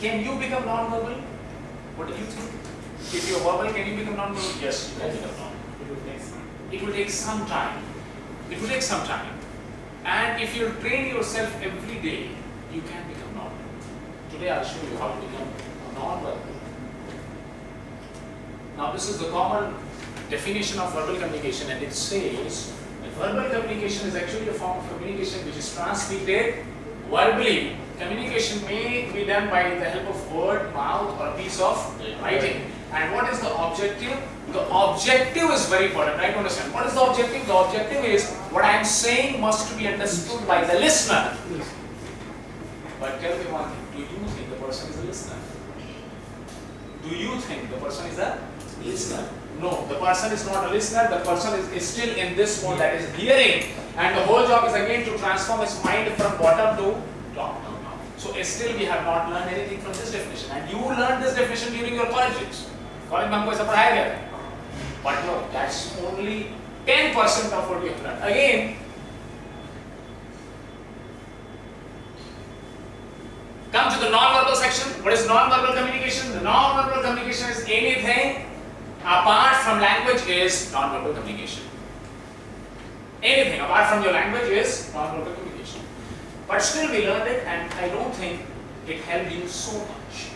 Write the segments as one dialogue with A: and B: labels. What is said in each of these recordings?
A: Can you become non-verbal? What do you think? If you're verbal, can you become non-verbal? Yes, you can become non-verbal. It will take some time. It will take some time. And if you train yourself every day, you can become non-verbal. Today I'll show you how to become non-verbal. Now this is the common definition of verbal communication, and it says that verbal communication is actually a form of communication which is transmitted verbally. Communication may be done by the help of word, mouth, or a piece of writing. And what is the objective? The objective is very important. Try to understand. What is the objective? The objective is what I am saying must be understood by the listener. But tell me one thing. Do you think the person is a listener? Do you think the person is a listener? No, the person is not a listener. The person is still in this mode, that is hearing. And the whole job is again to transform his mind from bottom to top. So still we have not learned anything from this definition. And you learned this definition during your college years. College में हमको ऐसा पढ़ाया गया था. But no, that's only 10% of what we have learned. Again, come to the non-verbal section. What is non-verbal communication? The non-verbal communication is anything apart from language is non-verbal communication. Anything apart from your language is non-verbal communication. But still we learned it, and I don't think it helped you so much.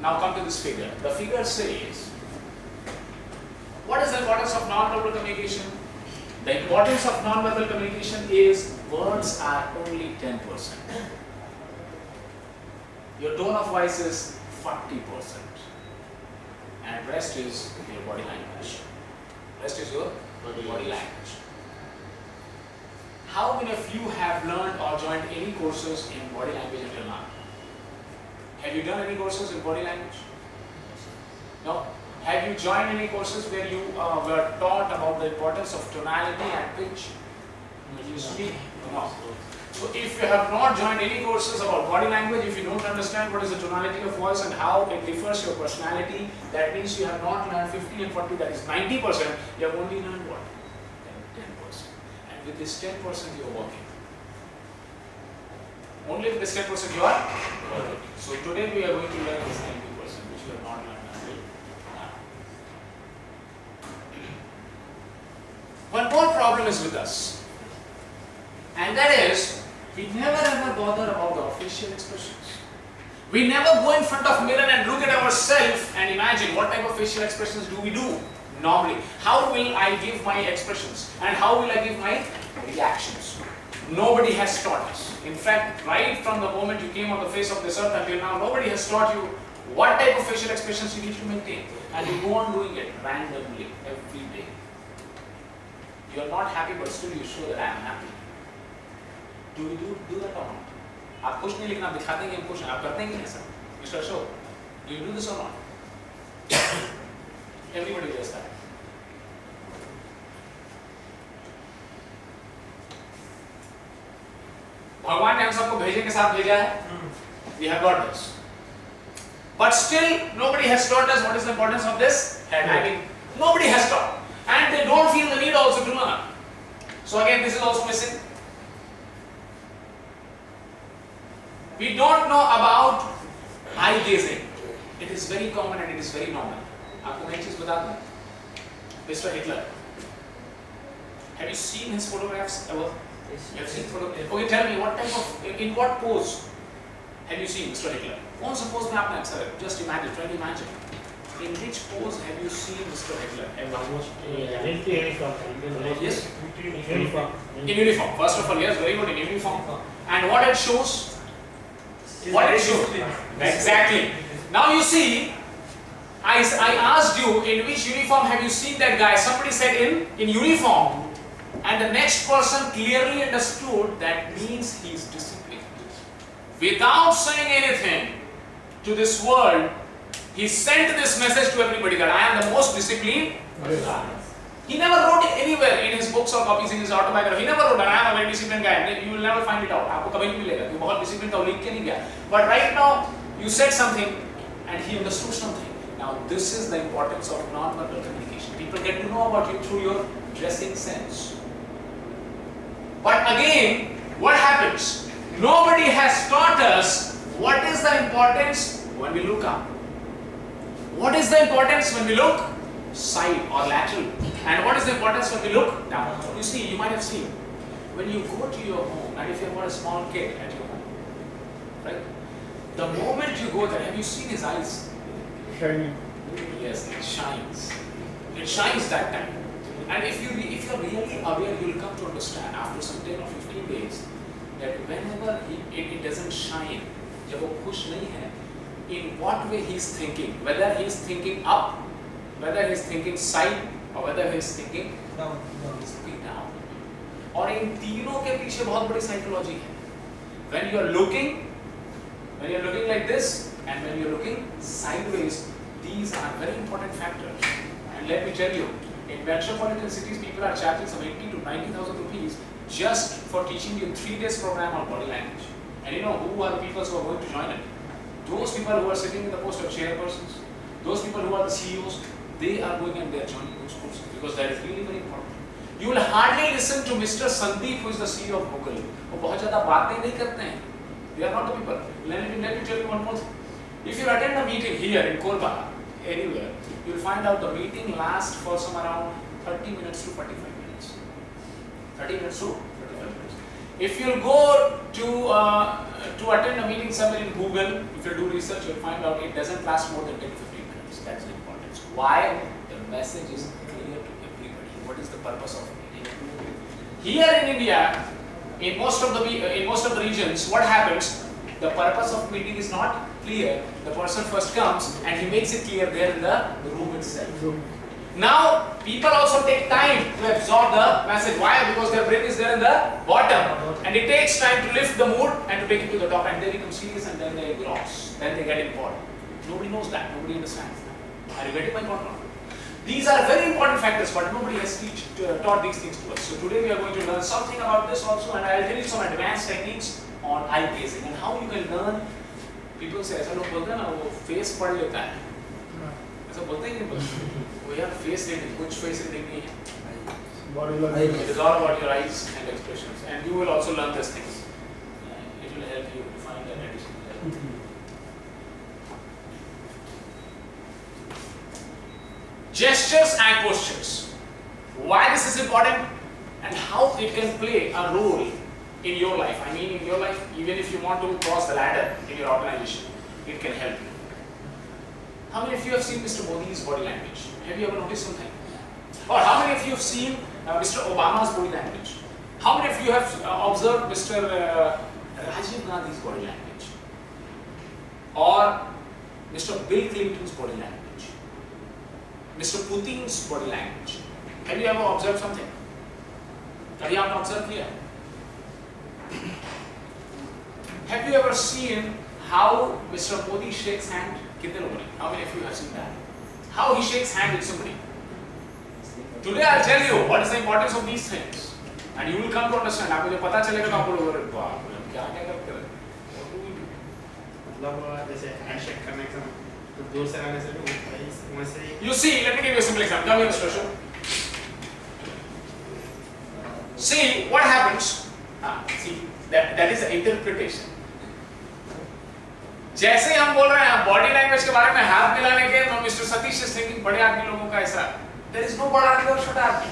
A: Now come to this figure. The figure says, what is the importance of non-verbal communication? The importance of non-verbal communication is words are only 10%. Your tone of voice is 40%. And rest is your body language. Rest is your body language. How many of you have learned or joined any courses in body language until now? Have you done any courses in body language? No? Have you joined any courses where you were taught about the importance of tonality and pitch? You speak? No. So if you have not joined any courses about body language, if you don't understand what is the tonality of voice and how it differs your personality, that means you have not learned 50 and 40, that is 90%, you have only learned what? 10%. And with this 10% you are working. Only with this 10% you are working. So today we are going to learn this 90% which you have not learned until now. One more problem is with us. And that is, we never ever bother about the official expressions. We never go in front of mirror and look at ourselves and imagine what type of facial expressions do we do normally. How will I give my expressions? And how will I give my reactions? Nobody has taught us. In fact, right from the moment you came on the face of this earth until now, nobody has taught you what type of facial expressions you need to maintain. And you go on doing it randomly every day. You are not happy, but still you show that I am happy. Do you do that or not? आप खुश नहीं, लेकिन आप दिखाते हैं कि हम खुश हैं. आप करते हैं कि नहीं sir? Mr. Ashok, do you do this or not? Everybody does that. भगवान ने हम सबको भेजे के साथ भेजा है. We have got this. But still, nobody has taught us what is the importance of this head. I mean, nobody has taught, and they don't feel the need also to learn. So again, this is also missing. We don't know about eye gazing. It is very common and it is very normal. आपको मैं एक चीज बता दूं. Mr. Hitler. Have you seen his photographs ever? You have seen photographs. Okay, tell me what type of, in what pose have you seen Mr. Hitler? कौन सा pose में आपने अक्सर? Just imagine, try to imagine. In which pose have you seen Mr. Hitler ever? Yes. In uniform. First of all, yes, very good, in uniform. And what it shows? What it shows? Exactly. Now you see, I asked you in which uniform have you seen that guy? Somebody said in uniform, and the next person clearly understood that means he is disciplined. Without saying anything to this world, he sent this message to everybody that I am the most disciplined. He never wrote it anywhere in his books or copies in his autobiography. He never wrote that I am a very disciplined guy. You will never find it out. आपको कभी नहीं मिलेगा कि बहुत disciplined था, लिख के नहीं गया. But right now, you said something, and he understood something. Now this is the importance of non-verbal communication. People get to know about you through your dressing sense. But again, what happens? Nobody has taught us What is the importance when we look up? What is the importance when we look side or lateral? And what is the importance when we look down? You see, you might have seen, when you go to your home, and if you've got a small kid at your home, right? The moment you go there, have you seen his eyes?
B: Shining.
A: Yes, it shines. It shines that time. And if you're really aware, you'll come to understand after some 10 or 15 days that whenever it doesn't shine, जब वो खुश नहीं है, in what way he's thinking, whether he's thinking up, whether he's thinking side, or whether he's thinking down, he's thinking down. और इन तीनों के पीछे बहुत बड़ी psychology है. When you're looking like this, and when you're looking sideways, these are very important factors. And let me tell you, in metropolitan cities, people are charging some 80 to 90,000 rupees just for teaching you 3 days program on body language. And you know who are the people who are going to join it? Those people who are sitting in the post of chairpersons, those people who are the CEOs, they are going and they are joining those courses because that is really very important. You will hardly listen to Mr. Sandeep, who is the CEO of Google. वो बहुत ज़्यादा बातें नहीं करते हैं. They are not the people. Let me tell you one more thing. If you attend a meeting here in Korba, anywhere, you will find out the meeting lasts for some around 30 minutes to 45 minutes. 30 minutes to 45 minutes. If you go to attend a meeting somewhere in Google, if you do research, you will find out it doesn't last more than 10 to 15 minutes. That's the importance. Why? The message is clear to everybody. What is the purpose of meeting? Here in India, in most of the regions, what happens? The purpose of meeting is not clear. The person first comes and he makes it clear there in the room itself. Now, people also take time to absorb the message. Why? Because their brain is there in the bottom, and it takes time to lift the mood and to take it to the top, and they become serious and then they gloss. Then they get involved. Nobody knows that. Nobody understands that. Are you getting my point now? These are very important factors, but nobody has taught these things to us. So today we are going to learn something about this also, and I will tell you some advanced techniques on eye gazing and how you can learn. People say, ऐसा लोग बोलते हैं ना, वो face पढ़ लेता है. ऐसा बोलते हैं नहीं वो यार face reading, कुछ face reading नहीं है. It is all about your eyes and expressions, and you will also learn these things. It will help you to find that additional. Gestures and postures. Why this is important and how it can play a role in your life. I mean, in your life, even if you want to cross the ladder in your organization, it can help you. How many of you have seen Mr. Modi's body language? Have you ever noticed something? Or how many of you have seen Mr. Obama's body language? How many of you have observed Mr. Rajiv Gandhi's body language? Or Mr. Bill Clinton's body language? Mr. Putin's body language? Have you ever observed something? Have you ever observed here? Have you ever seen how Mr. Modi shakes hand? How many of you have seen that? How he shakes hand with somebody? Today I'll tell you what is the importance of these things, and you will come to understand. आपको जब पता चलेगा तो आप बोलोगे बाप रे क्या क्या करते हैं?
C: मतलब जैसे हैंडशेक करने का तो दूर से आने से भी वैसे.
A: You see, let me give you a simple example. Come here, Mr. Ashok. See what happens. See that is the interpretation. जैसे हम बोल रहे हैं बॉडी लैंग्वेज के बारे में हाथ मिलाने के, तो मिस्टर सतीश इज थिंकिंग बड़े आदमी लोगों का ऐसा. There is no बड़ा आदमी और छोटा आदमी.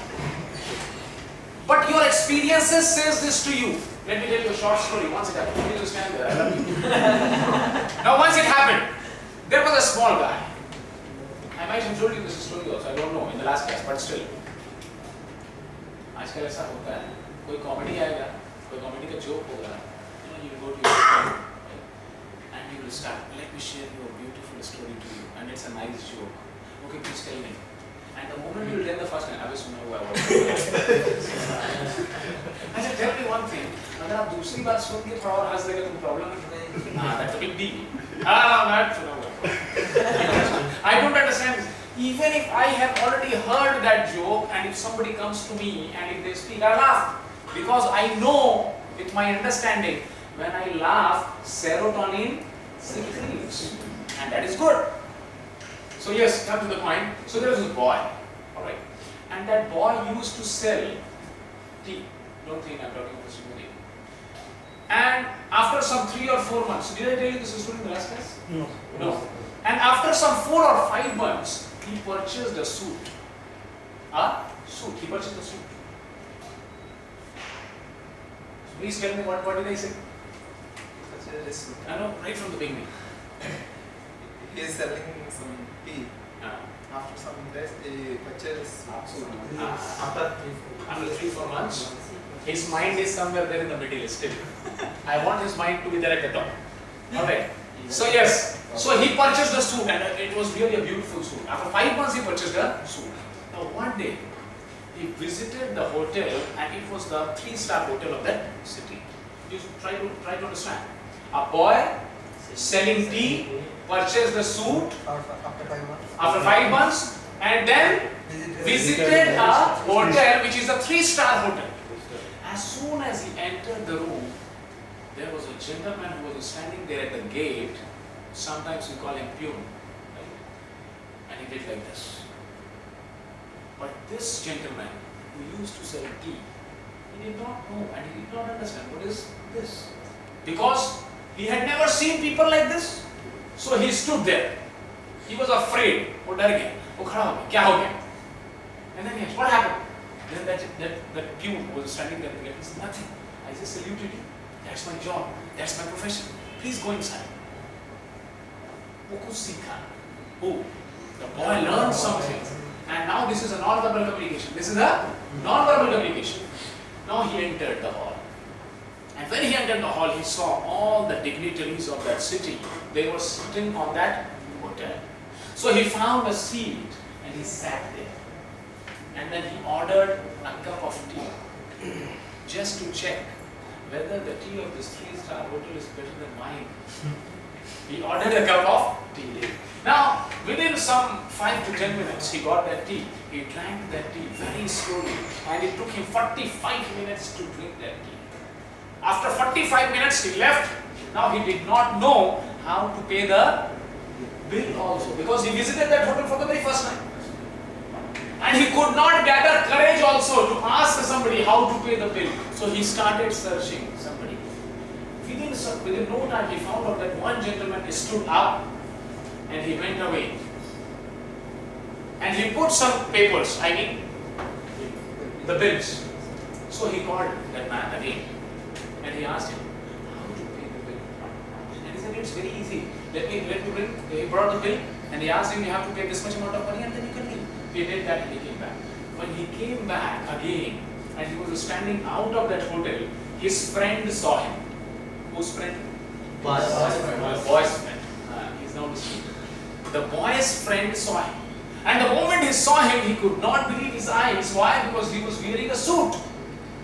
A: But your experiences says this to you. Let me tell you a short story. Once it happened, please stand there. I love you. Now once it happened, there was a small guy. I might have told you this story also. I don't know in the last class, but still. आजकल ऐसा होता है. कोई comedy आएगा, कोई comedy का joke होगा. You go to your friend and you will start. Let me share you a beautiful story to you, and it's a nice joke. Okay, please tell me. And the moment you will tell the first time, अबे सुना हुआ है. I said, tell me one thing. अगर आप दूसरी बार सुन के थोड़ा और हंस देंगे तो प्रॉब्लम नहीं. That's a big deal. Not सुना हुआ. I don't understand. Even if I have already heard that joke, and if somebody comes to me and if they speak, I laugh because I know with my understanding when I laugh, serotonin secretes, and that is good. So yes, come to the point. So there was this boy, all right, and that boy used to sell tea. Don't think I'm talking about somebody. And after some 3 or 4 months, did I tell you this story in the last class?
B: No.
A: No. And after some 4 or 5 months, he purchased a suit. A suit. He purchased a suit. Please tell me what did I say? I know right from the beginning.
D: He is selling some tea.
A: Ah.
D: After some days, he purchased suit.
A: After 3-4 months, his mind is somewhere there in the middle still. I want his mind to be there at the top. Alright. So yes, so he purchased a suit and it was really a beautiful suit. After 5 months he purchased a suit. Now one day, he visited the hotel and it was the 3-star hotel of that city. You try to understand. A boy selling tea, purchased the suit after 5 months and then visited a hotel which is a 3-star hotel. As soon as he entered the room, there was a gentleman who was standing there at the gate. Sometimes we call him peon. Right? And he did like this. But this gentleman who used to sell tea, he did not know and he did not understand what is this. Because he had never seen people like this. So he stood there. He was afraid. वो डर गया. वो खड़ा हो गया. क्या हो गया? And then he asked, what happened? Then that peon who was standing there at the gate, he said, nothing. I just saluted you. That's my job. That's my profession. Please go inside. वो कुछ सीखा. Oh, the boy learned something. And now this is a non-verbal communication. This is a non-verbal communication. Now he entered the hall. And when he entered the hall, he saw all the dignitaries of that city. They were sitting on that hotel. So he found a seat and he sat there. And then he ordered a cup of tea just to check whether the tea of this 3-star hotel is better than mine. He ordered a cup of tea. Now, within some 5 to 10 minutes, he got that tea. He drank that tea very slowly and it took him 45 minutes to drink that tea. After 45 minutes, he left. Now, he did not know how to pay the bill also because he visited that hotel for the very first time. And he could not gather courage also to ask somebody how to pay the bill. So he started searching somebody. Within no time, he found out that one gentleman stood up and he went away. And he put some papers, the bills. So he called that man again and he asked him, how to pay the bill? And he said, it's very easy. Let me bring. He brought the bill and he asked him, you have to pay this much amount of money and then you can leave. He did that and he came back. When he came back again and he was standing out of that hotel, his friend saw him. Whose friend?
B: Boy's
A: friend. He's now deceased. The boy's friend saw him. And the moment he saw him, he could not believe his eyes. Why? Because he was wearing a suit.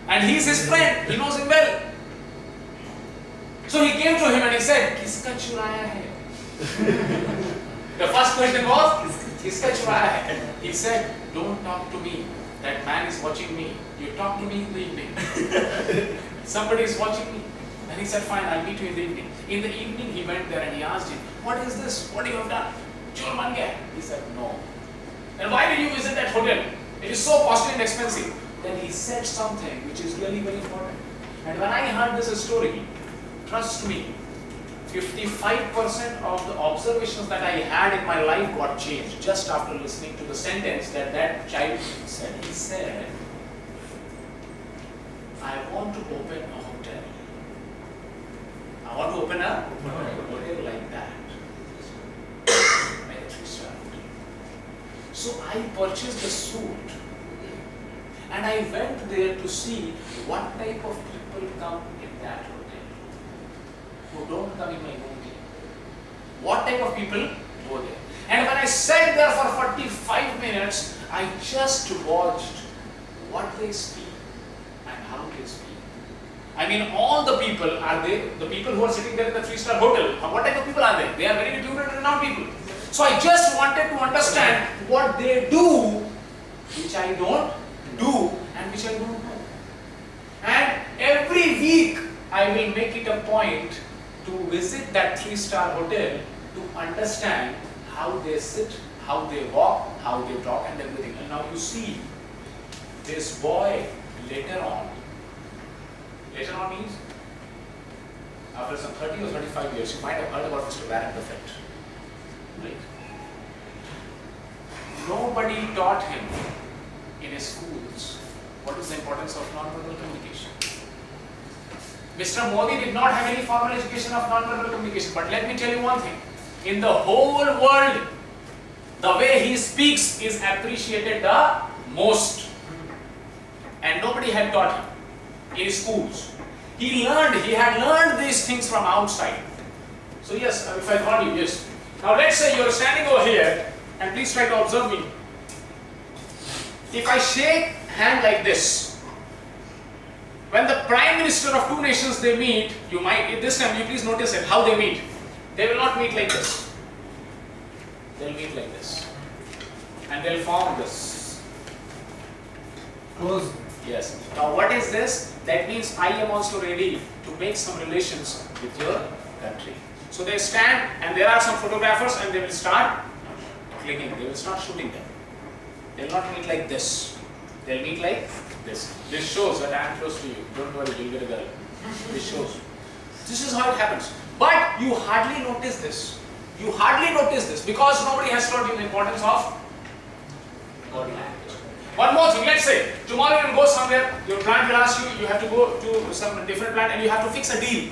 A: And he's his friend. He knows him well. So he came to him and he said, Kiska churaya hai? The first question was, Kiska churaya hai? He said, don't talk to me. That man is watching me. You talk to me in the evening. Somebody is watching me. And he said, fine, I'll meet you in the evening. In the evening, he went there and he asked him, what is this? What you have done? Chor man gaya? He said, no. And why did you visit that hotel? It is so costly and expensive. Then he said something which is really very important. And when I heard this story, trust me, 55% of the observations that I had in my life got changed just after listening to the sentence that child said. He said, I want to open a hotel. I want to open a hotel like that. Like a 3-star hotel. So I purchased a suit and I went there to see what type of people come in that hotel. Who don't come in my home. What type of people go there? And when I sat there for 45 minutes, I just watched what they speak and how they speak. I mean, all the people are they, the people who are sitting there in the 3-star hotel, what type of people are they? They are very reputed and renowned people. So I just wanted to understand what they do, which I don't do and which I don't know. And every week I will make it a point to visit that 3-star hotel to understand how they sit, how they walk, how they talk and everything. And now you see, this boy later on means after some 30 or 35 years, you might have heard about Mr. Warren Buffett. Right? Nobody taught him in his schools what is the importance of non-verbal communication. Mr. Modi did not have any formal education of non-verbal communication, but let me tell you one thing. In the whole world, the way he speaks is appreciated the most. And nobody had taught him in his schools. He had learned these things from outside. So yes, if I call you, yes. Now let's say you're standing over here, and please try to observe me. If I shake hand like this, when the Prime Minister of two nations they meet, you might, this time you please notice it, how they meet. They will not meet like this. They'll meet like this. And they'll form this.
B: Close.
A: Yes. Now what is this? That means I am also ready to make some relations with your country. So they stand and there are some photographers and they will start clicking. They will start shooting them. They will not meet like this. They will meet like this. This shows that I am close to you. Don't worry, you'll get a girl. This shows. This is how it happens. But you hardly notice this. You hardly notice this because nobody has taught you the importance of body language. One more thing, let's say tomorrow you will go somewhere, your client will ask you, you have to go to some different plant and you have to fix a deal.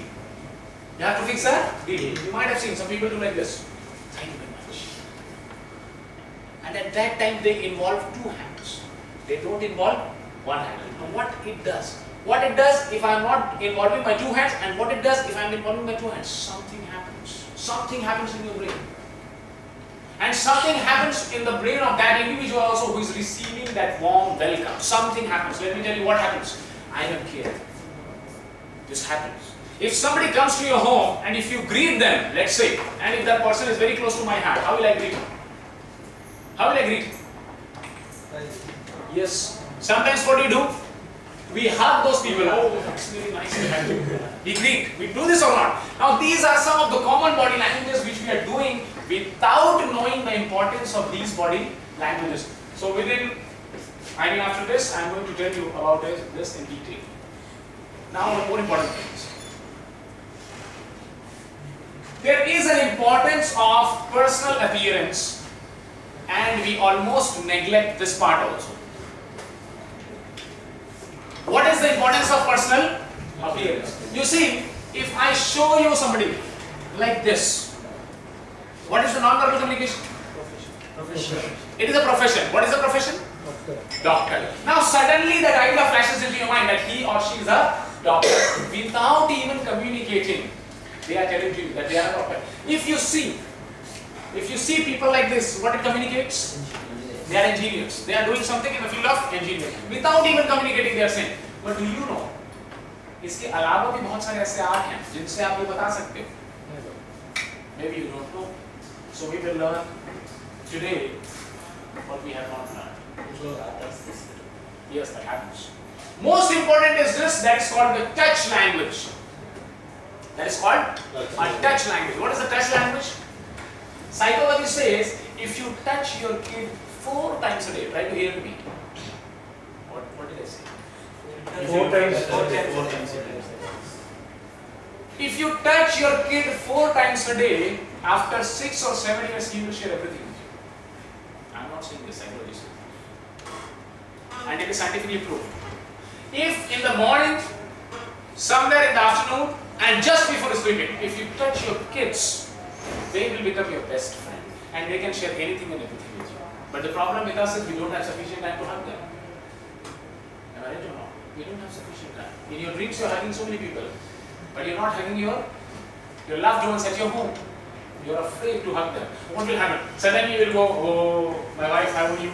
A: You have to fix a deal. You might have seen some people do like this. Thank you very much. And at that time they involve two hands. They don't involve one hand. Now what it does? What it does if I am not involving my two hands, and what it does if I am involving my two hands? Something happens. Something happens in your brain. And something happens in the brain of that individual also who is receiving that warm welcome. Something happens. Let me tell you what happens. I don't care. This happens. If somebody comes to your home and if you greet them, let's say, and if that person is very close to my heart, how will I greet him? How will I greet him? Yes. Sometimes what do you do? We hug those people. Oh, that's really nice to have you. We greet. We do this or not? Now these are some of the common body languages which we are doing without knowing the importance of these body languages. So after this, I am going to tell you about this in detail. Now the more important things. There is an importance of personal appearance and we almost neglect this part also. What is the importance of personal appearance? You see, if I show you somebody like this, what is the non-verbal communication?
B: Profession.
A: It is a profession. What is the profession? Doctor. Now suddenly that idea flashes into your mind that he or she is a doctor. Without even communicating, they are telling you that they are a doctor. If you see people like this, what it communicates? They are engineers. They are doing something in the field of engineering. Without even communicating, they are saying. But do you know? इसके अलावा भी बहुत सारे ऐसे art हैं जिनसे आप ये बता सकते हो. Maybe you don't know. So we will learn today what we have not learned. Yes, that happens. Most important is this, that is called the touch language. That is called a touch language. What is the touch language? Psychology says if you touch your kid 4 times a day, try to hear me. What did I say?
B: 4 times.
A: 4 times a day. If you touch your kid 4 times a day, after 6 or 7 years, he will share everything with you. I am not saying this, psychology says. And it is scientifically proved. If in the morning, somewhere in the afternoon, and just before sleeping, if you touch your kids, they will become your best friend. And they can share anything and everything with you. But the problem with us is we don't have sufficient time to hug them. Am I right or not? We don't have sufficient time. In your dreams, you are hugging so many people. But you are not hugging your loved ones at your home. You are afraid to hug them. What will happen? Suddenly you will go, oh, my wife, how will you?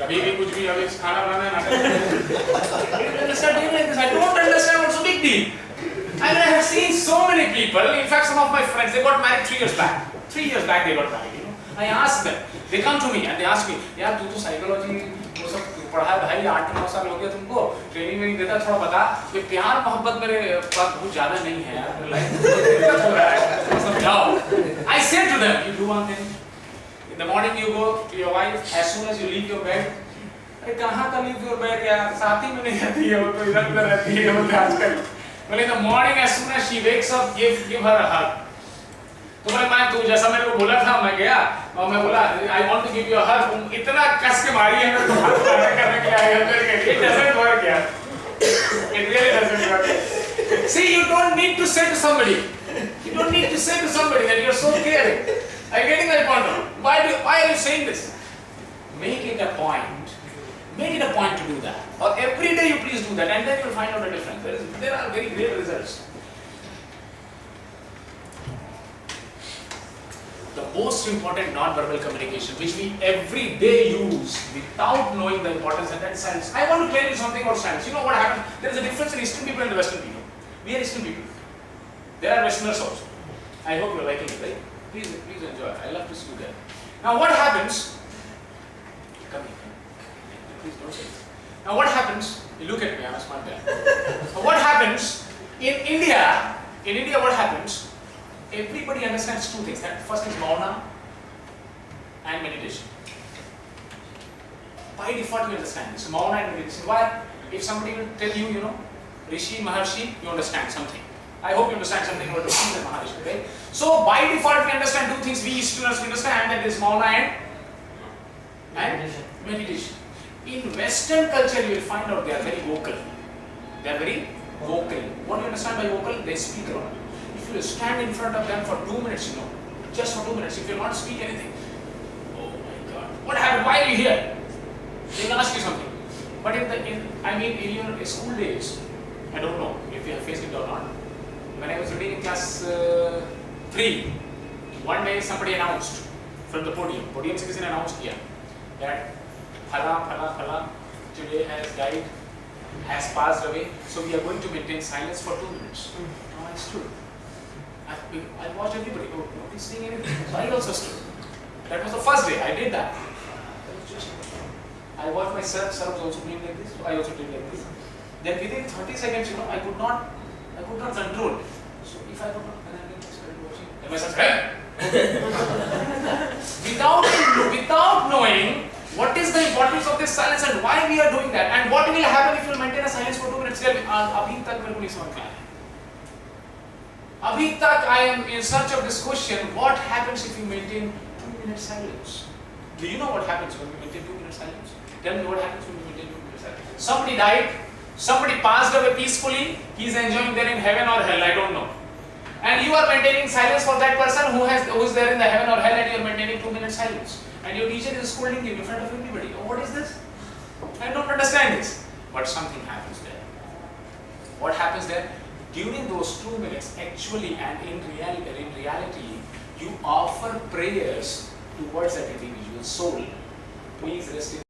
A: कभी भी कुछ भी अभी खाना बनाना है ना. You understand doing like this? I don't understand what's the big deal. I mean, I have seen so many people. In fact, some of my friends, they got married 3 years back. 3 years back they got married. You know, I asked them. They come to me and they ask me, यार तू तो psychology वो सब पढ़ा है भाई 8-9 साल हो गया तुमको ट्रेनिंग में देता थोड़ा बता ये प्यार मोहब्बत मेरे पास बहुत ज़्यादा नहीं है यार लाइफ हो रहा है समझाओ. I said to them, you do one thing. In the morning you go to your wife. As soon as you leave your bed, अरे कहाँ का leave your bed यार साथ ही में नहीं रहती है वो तो इधर उधर रहती है वो आजकल. Well, in the morning, as soon as she wakes up, give her a hug. तो मैं तू जैसा मेरे को बोला था मैं गया और मैं बोला I want to give you a hug. तुम इतना कस के मारी है मैं तो हाथ करने के लिए आया करके it doesn't work यार. It really doesn't work. See, you don't need to say to somebody. You don't need to say to somebody that you're so caring. I'm getting my point now. Why are you saying this? Make it a point. Make it a point to do that. Or every day you please do that, and then you'll find out the difference. There are very great results. The most important non-verbal communication, which we every day use without knowing the importance, and that's silence. I want to tell you something about silence. You know what happens? There is a difference in Eastern people and the Western people. We are Eastern people. There are Westerners also. I hope you're liking it, right? Please enjoy. I love to see you there. Now what happens? Come here. Please don't say this. Now what happens? You look at me, I'm a smart guy. Now what happens in India? In India, what happens? Everybody understands two things. That first is Mauna and meditation. By default, you understand this. Mauna and meditation. Why? If somebody will tell you, Rishi, Maharshi, you understand something. I hope you understand something about Rishi and Maharshi, right? So by default, we understand two things. We Easterners understand that there is Mauna and meditation. In Western culture, you will find out they are very vocal. They are very vocal. What do you understand by vocal? They speak a lot. If you stand in front of them for 2 minutes, just for 2 minutes, if you will not speak anything, oh my God, what happened? Why are you here? They will ask you something. But in your school days, I don't know if you have faced it or not. When I was reading in class 3, one day somebody announced from the podium se kisi ne announced kiya that Phala today has died, has passed away, so we are going to maintain silence for 2 minutes. Now I stood. I watched everybody. Oh, nobody's saying anything. So I also stood. That was the first day. I did that. I watched myself. Sir was also doing like this. So I also did like this. Then within 30 seconds, I could not control. So if I could not, then I started watching. Then my son said, without knowing what is the importance of this silence and why we are doing that, and what will happen if you maintain a silence for 2 minutes. Tell me. अभी तक मेरे को नहीं समझ में आया. अभी तक I am in search of this question. What happens if you maintain 2 minutes silence? Do you know what happens when you maintain 2 minutes silence? Tell me what happens when you maintain 2 minutes silence. Somebody died. Somebody passed away peacefully. He is enjoying there in heaven or hell. I don't know. And you are maintaining silence for that person who is there in the heaven or hell, and you are maintaining 2 minutes silence. And your teacher is scolding you in front of everybody. Oh, what is this? I don't understand this. But something happens there. What happens there? During those 2 minutes, actually and in reality, you offer prayers towards that individual soul. Please rest in